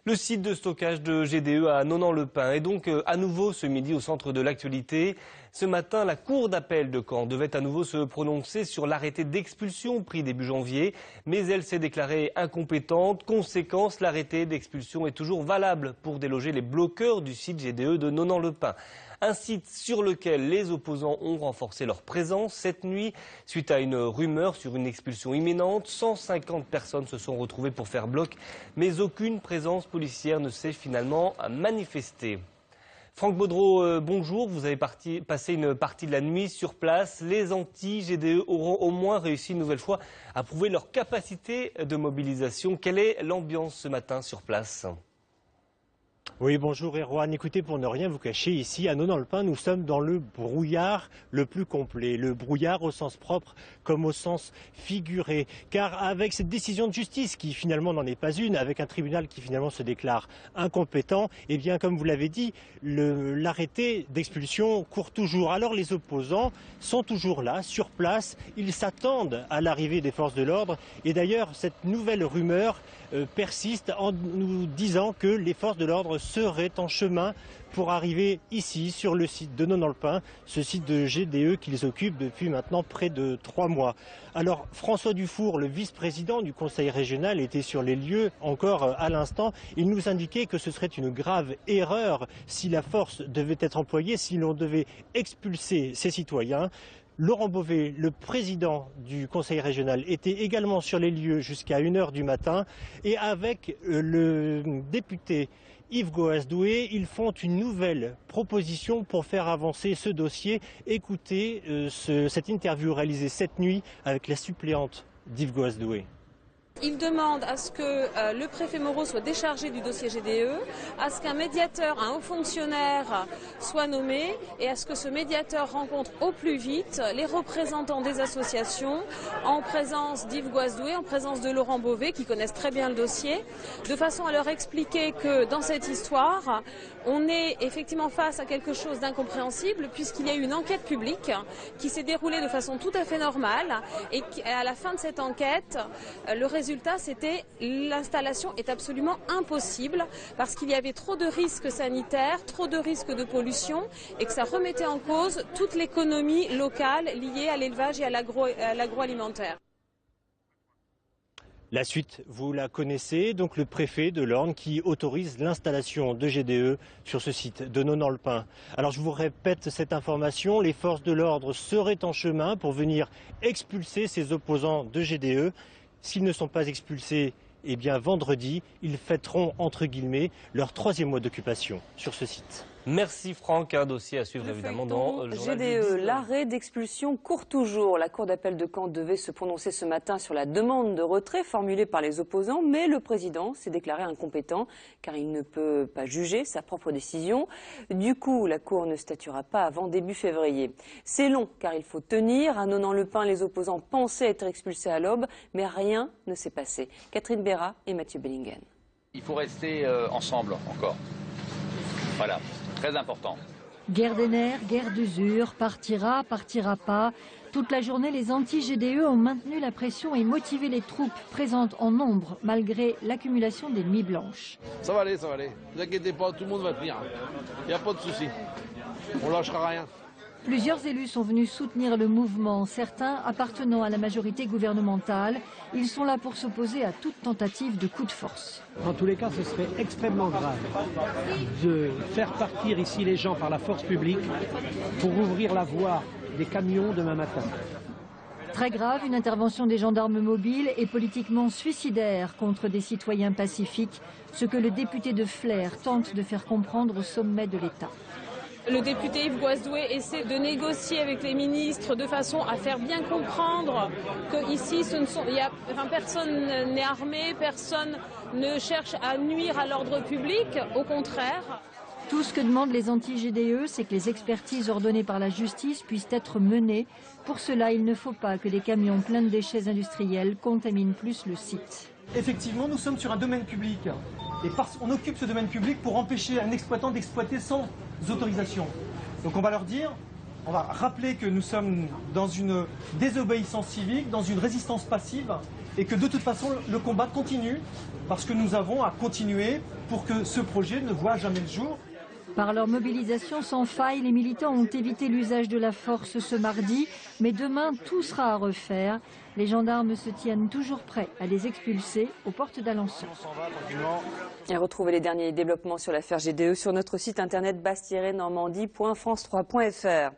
Le site de stockage de GDE à Nonant-le-Pin est donc à nouveau ce midi au centre de l'actualité. Ce matin, la Cour d'appel de Caen devait à nouveau se prononcer sur l'arrêté d'expulsion pris début janvier, mais elle s'est déclarée incompétente. Conséquence, l'arrêté d'expulsion est toujours valable pour déloger les bloqueurs du site GDE de Nonant-le-Pin. Un site sur lequel les opposants ont renforcé leur présence cette nuit suite à une rumeur sur une expulsion imminente. 150 personnes se sont retrouvées pour faire bloc, mais aucune présence policière ne s'est finalement manifestée. Franck Baudreau, bonjour. Vous avez passé une partie de la nuit sur place. Les anti-GDE auront au moins réussi une nouvelle fois à prouver leur capacité de mobilisation. Quelle est l'ambiance ce matin sur place ? Oui, bonjour Erwan. Écoutez, pour ne rien vous cacher, ici à Nonant-le-Pin, nous sommes dans le brouillard le plus complet. Le brouillard au sens propre comme au sens figuré. Car avec cette décision de justice, qui finalement n'en est pas une, avec un tribunal qui finalement se déclare incompétent, eh bien comme vous l'avez dit, l'arrêté d'expulsion court toujours. Alors les opposants sont toujours là, sur place. Ils s'attendent à l'arrivée des forces de l'ordre. Et d'ailleurs, cette nouvelle rumeur persiste en nous disant que les forces de l'ordre seraient en chemin pour arriver ici sur le site de Nonant-le-Pin, ce site de GDE qu'ils occupent depuis maintenant près de 3 mois. Alors François Dufour, le vice-président du conseil régional, était sur les lieux encore à l'instant. Il nous indiquait que ce serait une grave erreur si la force devait être employée, si l'on devait expulser ces citoyens. Laurent Beauvais, le président du conseil régional, était également sur les lieux jusqu'à 1 h du matin. Et avec le député Yves Goasdoué, ils font une nouvelle proposition pour faire avancer ce dossier. Écoutez cette interview réalisée cette nuit avec la suppléante d'Yves Goasdoué. Il demande à ce que le préfet Moreau soit déchargé du dossier GDE, à ce qu'un médiateur, un haut fonctionnaire soit nommé et à ce que ce médiateur rencontre au plus vite les représentants des associations en présence d'Yves Goasdoué, en présence de Laurent Beauvais qui connaissent très bien le dossier, de façon à leur expliquer que dans cette histoire, on est effectivement face à quelque chose d'incompréhensible puisqu'il y a eu une enquête publique qui s'est déroulée de façon tout à fait normale et à la fin de cette enquête, le résultat c'était l'installation est absolument impossible parce qu'il y avait trop de risques sanitaires, trop de risques de pollution et que ça remettait en cause toute l'économie locale liée à l'élevage et à l'agroalimentaire. La suite, vous la connaissez, donc le préfet de l'Orne qui autorise l'installation de GDE sur ce site de Nonant-le-Pin. Alors je vous répète cette information, les forces de l'ordre seraient en chemin pour venir expulser ces opposants de GDE. S'ils ne sont pas expulsés, eh bien vendredi, ils fêteront entre guillemets leur 3e mois d'occupation sur ce site. Merci Franck, un dossier à suivre évidemment dans le journal GDE. L'arrêt d'expulsion court toujours. La Cour d'appel de Caen devait se prononcer ce matin sur la demande de retrait formulée par les opposants, mais le président s'est déclaré incompétent car il ne peut pas juger sa propre décision. Du coup, la Cour ne statuera pas avant début février. C'est long car il faut tenir. À Nonant-le-Pin, les opposants pensaient être expulsés à l'aube, mais rien ne s'est passé. Catherine Bérat et Mathieu Bellingen. Il faut rester ensemble encore. Voilà. Très important. Guerre des nerfs, guerre d'usure, partira, partira pas. Toute la journée, les anti-GDE ont maintenu la pression et motivé les troupes présentes en nombre, malgré l'accumulation des nuits blanches. Ça va aller, ça va aller. Ne vous inquiétez pas, tout le monde va tenir. Il n'y a pas de souci. On lâchera rien. Plusieurs élus sont venus soutenir le mouvement, certains appartenant à la majorité gouvernementale. Ils sont là pour s'opposer à toute tentative de coup de force. En tous les cas, ce serait extrêmement grave de faire partir ici les gens par la force publique pour ouvrir la voie des camions demain matin. Très grave, une intervention des gendarmes mobiles est politiquement suicidaire contre des citoyens pacifiques, ce que le député de Flers tente de faire comprendre au sommet de l'État. Le député Yves Goasdoué essaie de négocier avec les ministres de façon à faire bien comprendre qu'ici, personne n'est armé, personne ne cherche à nuire à l'ordre public, au contraire. Tout ce que demandent les anti-GDE, c'est que les expertises ordonnées par la justice puissent être menées. Pour cela, il ne faut pas que des camions pleins de déchets industriels contaminent plus le site. Effectivement, nous sommes sur un domaine public. Et on occupe ce domaine public pour empêcher un exploitant d'exploiter sans autorisation. Donc on va leur dire, on va rappeler que nous sommes dans une désobéissance civique, dans une résistance passive, et que de toute façon le combat continue, parce que nous avons à continuer pour que ce projet ne voit jamais le jour. Par leur mobilisation sans faille, les militants ont évité l'usage de la force ce mardi. Mais demain, tout sera à refaire. Les gendarmes se tiennent toujours prêts à les expulser aux portes d'Alençon. Et retrouvez les derniers développements sur l'affaire GDE sur notre site internet bas-normandie.france3.fr.